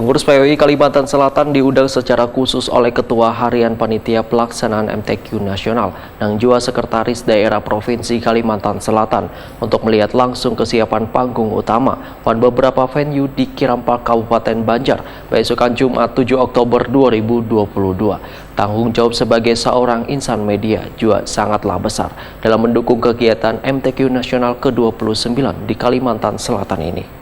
Pengurus PWI Kalimantan Selatan diundang secara khusus oleh Ketua Harian Panitia Pelaksanaan MTQ Nasional dan juga Sekretaris Daerah Provinsi Kalimantan Selatan untuk melihat langsung kesiapan panggung utama pada beberapa venue di Kirampak, Kabupaten Banjar, besokan Jumat 7 Oktober 2022. Tanggung jawab sebagai seorang insan media juga sangatlah besar dalam mendukung kegiatan MTQ Nasional ke-29 di Kalimantan Selatan ini.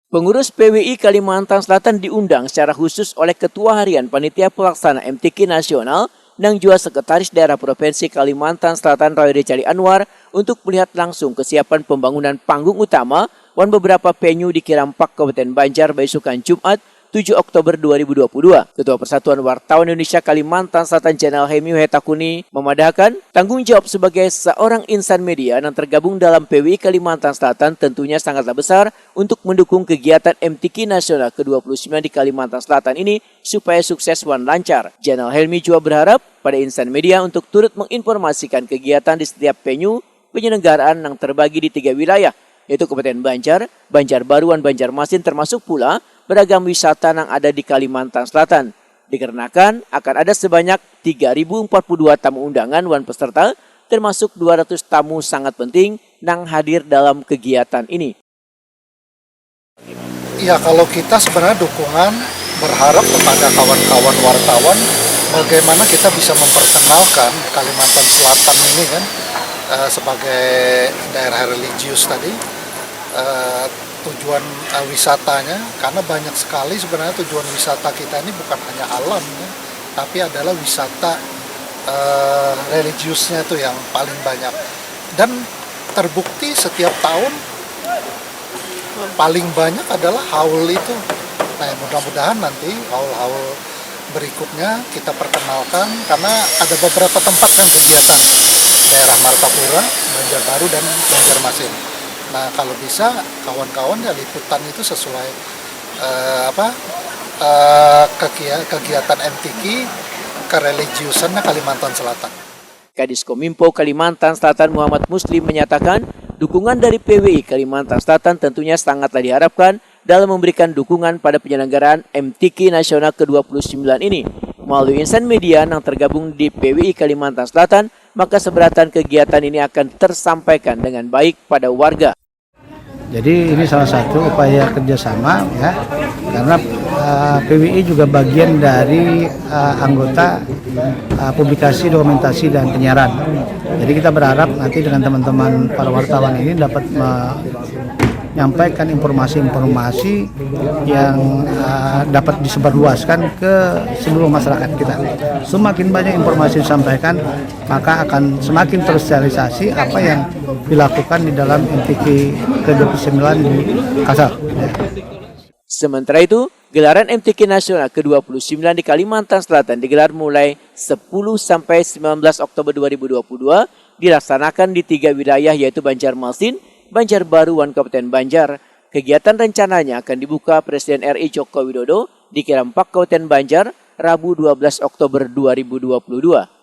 Pengurus PWI Kalimantan Selatan diundang secara khusus oleh Ketua Harian Panitia Pelaksana MTQ Nasional dan juga Sekretaris Daerah Provinsi Kalimantan Selatan Roy Cari Anwar untuk melihat langsung kesiapan pembangunan panggung utama dan beberapa venue di Kirampak, Kabupaten Banjar, besokan Jumat 7 Oktober 2022. Ketua Persatuan Wartawan Indonesia Kalimantan Selatan Jenderal Helmi Wahhetakuni memadahkan tanggung jawab sebagai seorang insan media yang tergabung dalam PWI Kalimantan Selatan tentunya sangatlah besar untuk mendukung kegiatan MTQ Nasional ke-29 di Kalimantan Selatan ini supaya sukses dan lancar. Jenderal Helmi juga berharap pada insan media untuk turut menginformasikan kegiatan di setiap venue penyelenggaraan yang terbagi di 3 wilayah, yaitu Kabupaten Banjar, Banjarbaru, dan Banjarmasin, termasuk pula beragam wisata yang ada di Kalimantan Selatan. Dikarenakan akan ada sebanyak 3.042 tamu undangan dan peserta, termasuk 200 tamu sangat penting yang hadir dalam kegiatan ini. Ya, kalau kita sebenarnya dukungan berharap kepada kawan-kawan wartawan bagaimana kita bisa memperkenalkan Kalimantan Selatan ini kan sebagai daerah religius tadi. Tujuan wisatanya, karena banyak sekali sebenarnya tujuan wisata kita ini bukan hanya alam ya, tapi adalah wisata religiusnya itu yang paling banyak, dan terbukti setiap tahun paling banyak adalah haul itu. Nah, mudah-mudahan nanti haul-haul berikutnya kita perkenalkan, karena ada beberapa tempat kan kegiatan daerah Martapura, Banjarbaru, dan Banjarmasin. Nah, kalau bisa kawan-kawan ya liputan itu sesuai kegiatan MTQ kereligiusannya Kalimantan Selatan. Kadis Kominfo Kalimantan Selatan Muhammad Muslim menyatakan dukungan dari PWI Kalimantan Selatan tentunya sangatlah diharapkan dalam memberikan dukungan pada penyelenggaraan MTQ Nasional ke-29 ini. Melalui insan media yang tergabung di PWI Kalimantan Selatan, maka seberatan kegiatan ini akan tersampaikan dengan baik pada warga. Jadi ini salah satu upaya kerjasama ya, karena PWI juga bagian dari anggota publikasi, dokumentasi, dan penyiaran. Jadi kita berharap nanti dengan teman-teman para wartawan ini dapat menyampaikan informasi-informasi yang dapat disebarluaskan ke seluruh masyarakat kita. Semakin banyak informasi disampaikan, maka akan semakin tersosialisasi apa yang dilakukan di dalam MTQ ke-29 di Kasar. Sementara itu, gelaran MTQ Nasional ke-29 di Kalimantan Selatan digelar mulai 10 sampai 19 Oktober 2022, dilaksanakan di 3 wilayah yaitu Banjarmasin, Banjarbaru, dan Kabupaten Banjar. Kegiatan rencananya akan dibuka Presiden RI Joko Widodo di Kirampak, Kabupaten Banjar, Rabu 12 Oktober 2022.